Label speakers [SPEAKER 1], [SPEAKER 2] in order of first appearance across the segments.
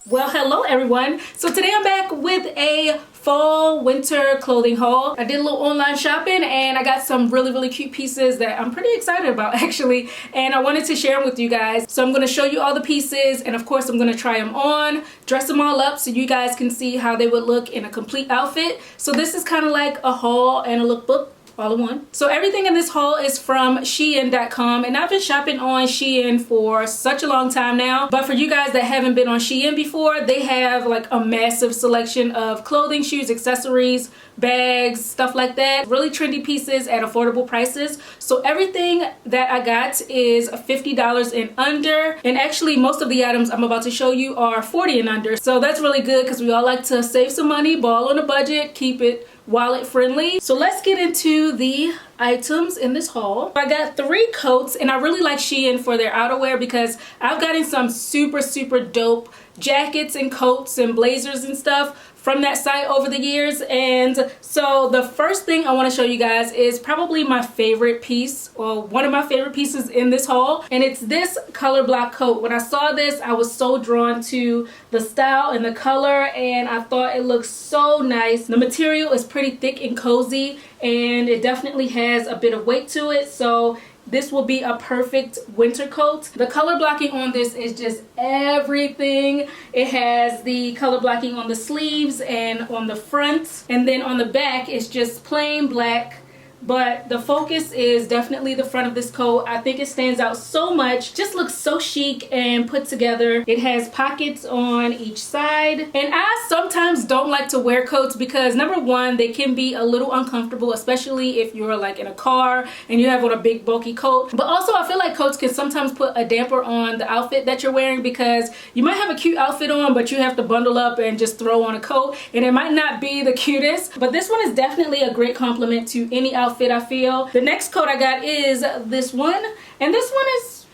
[SPEAKER 1] Well, hello everyone. So today I'm back with a fall winter clothing haul. I did a little online shopping and I got some really cute pieces that I'm pretty excited about actually, and I wanted to share them with you guys. So I'm going to show you all the pieces, and of course I'm going to try them on, dress them all up so you guys can see how they would look in a complete outfit. So this is kind of like a haul and a lookbook all in one. So everything in this haul is from Shein.com, and I've been shopping on Shein for such a long time now. But for you guys that haven't been on Shein before, they have like a massive selection of clothing, shoes, accessories, bags, stuff like that. Really trendy pieces at affordable prices. So everything that I got is $50 and under, and actually most of the items I'm about to show you are $40 and under. So that's really good because we all like to save some money, ball on a budget, keep it wallet friendly. So let's get into the items in this haul. I got 3 coats, and I really like Shein for their outerwear because I've gotten some super dope jackets and coats and blazers and stuff from that site over the years. And so the first thing I want to show you guys is probably my favorite piece, or one of my favorite pieces in this haul, and it's this color block coat. When I saw this, I was so drawn to the style and the color, and I thought it looked so nice. The material is pretty thick and cozy, and it definitely has a bit of weight to it, so this will be a perfect winter coat. The color blocking on this is just everything. It has the color blocking on the sleeves and on the front, and then on the back it's just plain black. But the focus is definitely the front of this coat. I think it stands out so much. Just looks so chic and put together. It has pockets on each side. And I sometimes don't like to wear coats because number one, they can be a little uncomfortable, especially if you're like in a car and you have on a big bulky coat. But also I feel like coats can sometimes put a damper on the outfit that you're wearing, because you might have a cute outfit on but you have to bundle up and just throw on a coat, and it might not be the cutest. But this one is definitely a great compliment to any outfit, I feel. The next coat I got is this one, and this one is,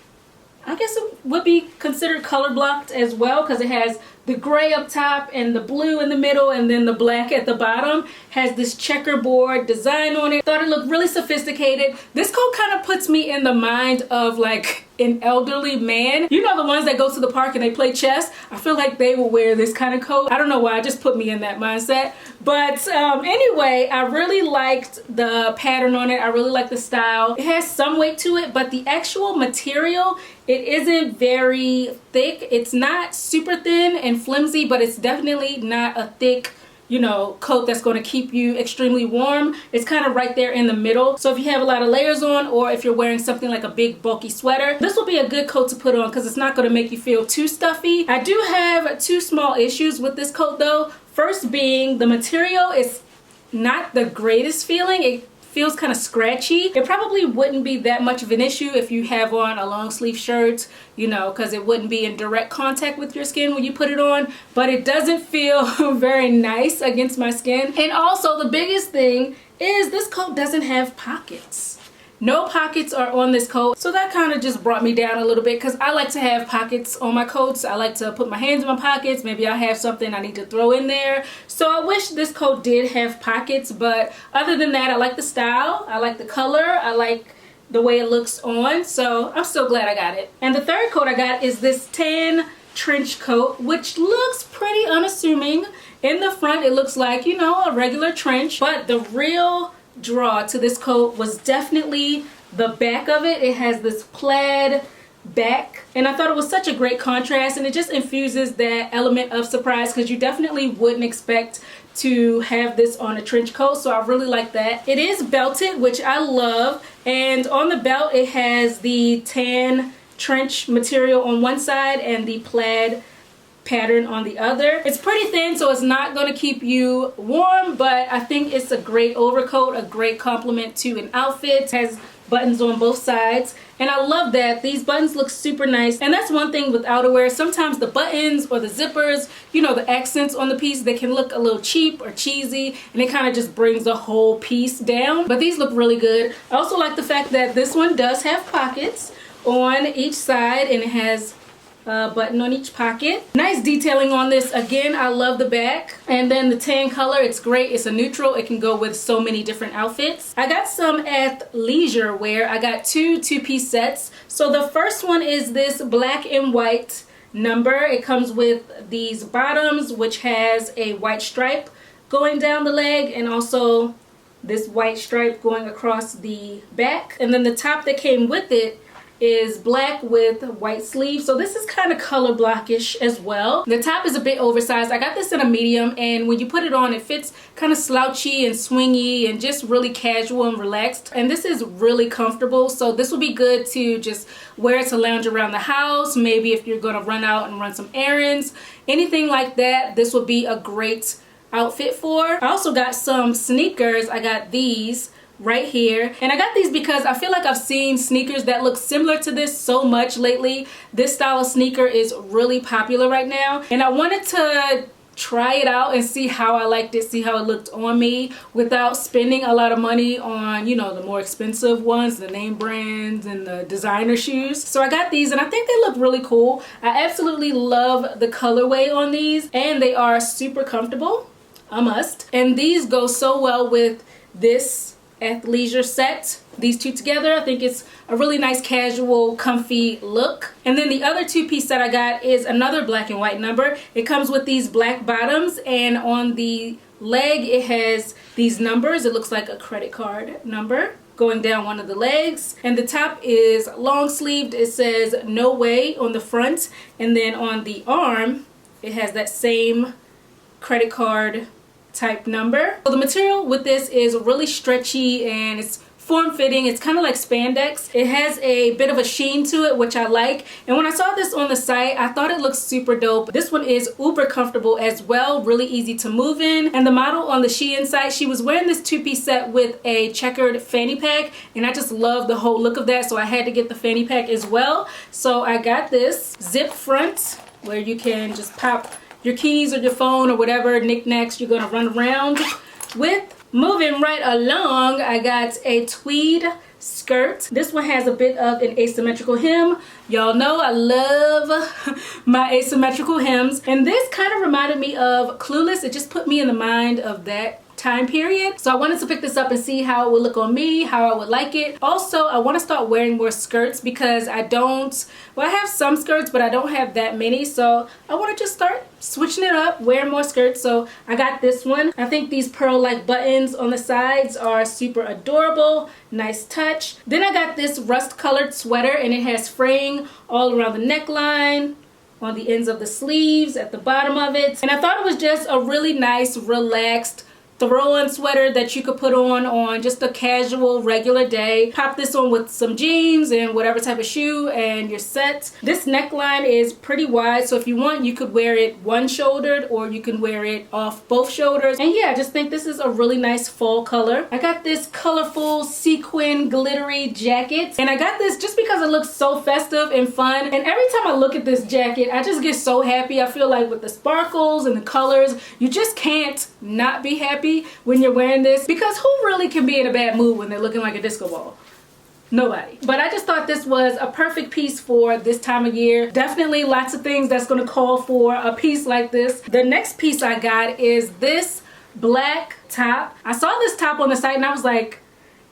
[SPEAKER 1] I guess it would be considered color blocked as well, because it has the gray up top and the blue in the middle and then the black at the bottom. Has this checkerboard design on it. Thought it looked really sophisticated. This coat kind of puts me in the mind of like an elderly man. You know, the ones that go to the park and they play chess? I feel like they will wear this kind of coat. I don't know why, it just put me in that mindset. But anyway, I really liked the pattern on it. I really like the style. It has some weight to it, but the actual material, it isn't very thick. It's not super thin and flimsy, but it's definitely not a thick, you know, coat that's going to keep you extremely warm. It's kind of right there in the middle. So if you have a lot of layers on, or if you're wearing something like a big bulky sweater, this will be a good coat to put on because it's not going to make you feel too stuffy. I do have 2 small issues with this coat though. First being the material is not the greatest feeling. It feels kind of scratchy. It probably wouldn't be that much of an issue if you have on a long sleeve shirt, you know, because it wouldn't be in direct contact with your skin when you put it on, but it doesn't feel very nice against my skin. And also the biggest thing is this coat doesn't have pockets. No pockets are on this coat, so that kind of just brought me down a little bit, because I like to have pockets on my coats. I like to put my hands in my pockets. Maybe I have something I need to throw in there. So I wish this coat did have pockets, but other than that, I like the style, I like the color, I like the way it looks on, so I'm so glad I got it. And the third coat I got is this tan trench coat, which looks pretty unassuming. In the front, it looks like, you know, a regular trench, but the real draw to this coat was definitely the back of it. It has this plaid back, and I thought it was such a great contrast, and it just infuses that element of surprise because you definitely wouldn't expect to have this on a trench coat. So I really like that. It is belted, which I love, and on the belt it has the tan trench material on one side and the plaid pattern on the other. It's pretty thin, so it's not going to keep you warm, but I think it's a great overcoat, a great complement to an outfit. It has buttons on both sides, and I love that. These buttons look super nice, and that's one thing with outerwear. Sometimes the buttons or the zippers, you know, the accents on the piece, they can look a little cheap or cheesy, and it kind of just brings the whole piece down. But these look really good. I also like the fact that this one does have pockets on each side, and it has button on each pocket. Nice detailing on this. Again, I love the back. And then the tan color, it's great. It's a neutral. It can go with so many different outfits. I got some at Leisure Wear. I got two two-piece sets. So the first one is this black and white number. It comes with these bottoms, which has a white stripe going down the leg, and also this white stripe going across the back. And then the top that came with it is black with white sleeves, so this is kind of color blockish as well. The top is a bit oversized. I got this in a medium, and when you put it on, it fits kind of slouchy and swingy and just really casual and relaxed, and this is really comfortable. So this would be good to just wear to lounge around the house, maybe if you're gonna run out and run some errands, anything like that. This would be a great outfit for. I also got some sneakers. I got these right here, and I got these because I feel like I've seen sneakers that look similar to this so much lately. This style of sneaker is really popular right now, and I wanted to try it out and see how I liked it, see how it looked on me without spending a lot of money on, you know, the more expensive ones, the name brands and the designer shoes. So I got these, and I think they look really cool. I absolutely love the colorway on these, and they are super comfortable, a must. And these go so well with this athleisure set. These two together, I think it's a really nice casual comfy look. And then the other two-piece set I got is another black and white number. It comes with these black bottoms, and on the leg it has these numbers. It looks like a credit card number going down one of the legs, and the top is long sleeved. It says "No Way" on the front, and then on the arm it has that same credit card type number. So the material with this is really stretchy and it's form-fitting. It's kind of like spandex. It has a bit of a sheen to it, which I like. And when I saw this on the site, I thought it looked super dope. This one is uber comfortable as well, really easy to move in. And the model on the Shein site, she was wearing this two-piece set with a checkered fanny pack, and I just love the whole look of that, so I had to get the fanny pack as well. So I got this zip front where you can just pop your keys or your phone or whatever knickknacks you're gonna run around with. Moving right along, I got a tweed skirt. This one has a bit of an asymmetrical hem. Y'all know I love my asymmetrical hems, and this kind of reminded me of Clueless. It just put me in the mind of that time period. So I wanted to pick this up and see how it would look on me, how I would like it. Also, I want to start wearing more skirts because I have some skirts, but I don't have that many. So I want to just start switching it up, wearing more skirts. So I got this one. I think these pearl-like buttons on the sides are super adorable. Nice touch. Then I got this rust-colored sweater, and it has fraying all around the neckline, on the ends of the sleeves, at the bottom of it. And I thought it was just a really nice, relaxed throw-on sweater that you could put on just a casual regular day. Pop this on with some jeans and whatever type of shoe and you're set. This neckline is pretty wide, so if you want, you could wear it one-shouldered or you can wear it off both shoulders. And yeah, I just think this is a really nice fall color. I got this colorful sequin glittery jacket, and I got this just because it looks so festive and fun, and every time I look at this jacket I just get so happy. I feel like with the sparkles and the colors, you just can't not be happy when you're wearing this, because who really can be in a bad mood when they're looking like a disco ball? Nobody. But I just thought this was a perfect piece for this time of year. Definitely lots of things that's going to call for a piece like this. The next piece I got is this black top. I saw this top on the site and I was like,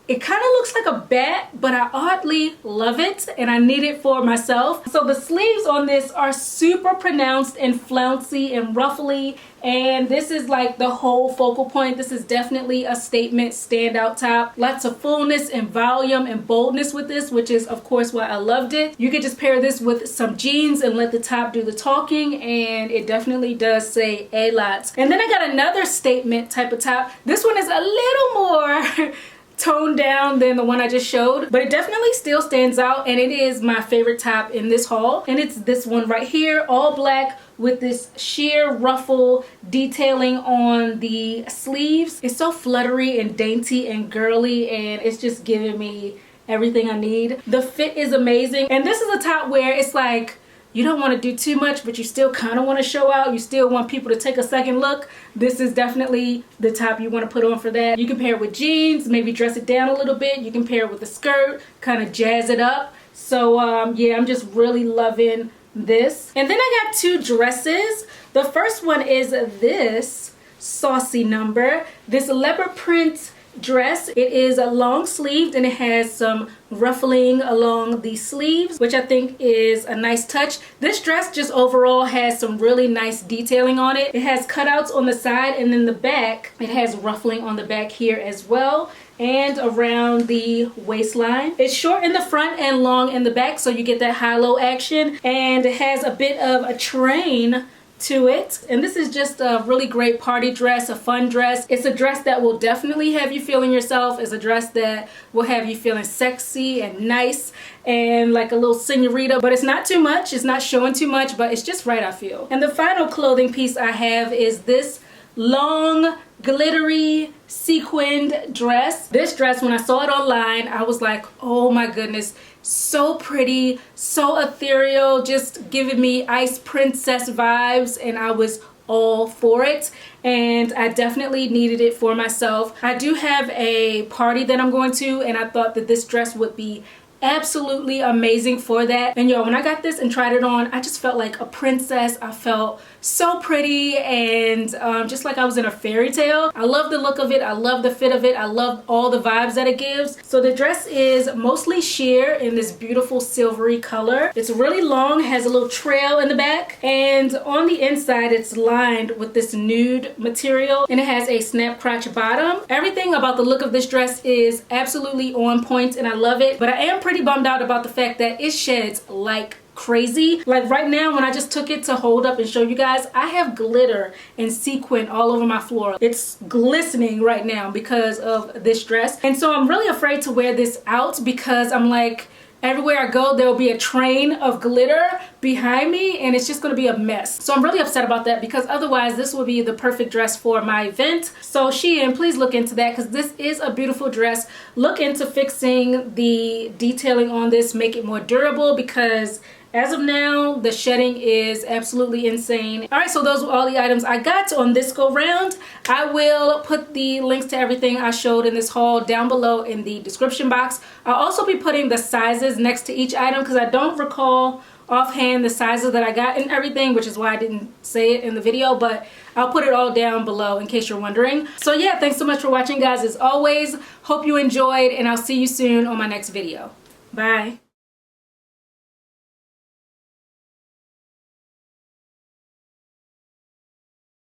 [SPEAKER 1] it kind of looks like a bat, but I oddly love it and I need it for myself. So the sleeves on this are super pronounced and flouncy and ruffly, and this is like the whole focal point. This is definitely a statement standout top. Lots of fullness and volume and boldness with this, which is of course why I loved it. You could just pair this with some jeans and let the top do the talking, and it definitely does say a lot. And then I got another statement type of top. This one is a little more toned down than the one I just showed, but it definitely still stands out, and it is my favorite top in this haul. And it's this one right here, all black with this sheer ruffle detailing on the sleeves. It's so fluttery and dainty and girly, and it's just giving me everything I need. The fit is amazing, and this is a top where it's like you don't want to do too much, but you still kind of want to show out. You still want people to take a second look. This is definitely the top you want to put on for that. You can pair it with jeans, maybe dress it down a little bit. You can pair it with a skirt, kind of jazz it up. So yeah, I'm just really loving this. And then I got two dresses. The first one is this saucy number. This leopard print dress. It is a long sleeved and it has some ruffling along the sleeves, which I think is a nice touch. This dress just overall has some really nice detailing on it. It has cutouts on the side, and then the back, it has ruffling on the back here as well and around the waistline. It's short in the front and long in the back, so you get that high-low action, and it has a bit of a train to it. And this is just a really great party dress, a fun dress. It's a dress that will definitely have you feeling yourself. It's a dress that will have you feeling sexy and nice and like a little senorita, but it's not too much. It's not showing too much, but it's just right, I feel. And the final clothing piece I have is this long glittery sequined dress. This dress, when I saw it online, I was like, oh my goodness, so pretty, so ethereal, just giving me ice princess vibes, and I was all for it, and I definitely needed it for myself. I do have a party that I'm going to, and I thought that this dress would be absolutely amazing for that. And yo, when I got this and tried it on, I just felt like a princess. I felt so pretty and just like I was in a fairy tale. I love the look of it. I love the fit of it. I love all the vibes that it gives. So the dress is mostly sheer in this beautiful silvery color. It's really long, has a little trail in the back, and on the inside it's lined with this nude material, and it has a snap crotch bottom. Everything about the look of this dress is absolutely on point and I love it, but I am pretty bummed out about the fact that it sheds like crazy. Like right now, when I just took it to hold up and show you guys, I have glitter and sequin all over my floor. It's glistening right now because of this dress, and so I'm really afraid to wear this out because I'm like, everywhere I go there will be a train of glitter behind me and it's just going to be a mess. So I'm really upset about that because otherwise this would be the perfect dress for my event. So Shein, please look into that because this is a beautiful dress. Look into fixing the detailing on this, make it more durable, because as of now, the shedding is absolutely insane. All right, so those were all the items I got on this go round. I will put the links to everything I showed in this haul down below in the description box. I'll also be putting the sizes next to each item because I don't recall offhand the sizes that I got and everything, which is why I didn't say it in the video, but I'll put it all down below in case you're wondering. So yeah, thanks so much for watching, guys, as always. Hope you enjoyed, and I'll see you soon on my next video. Bye.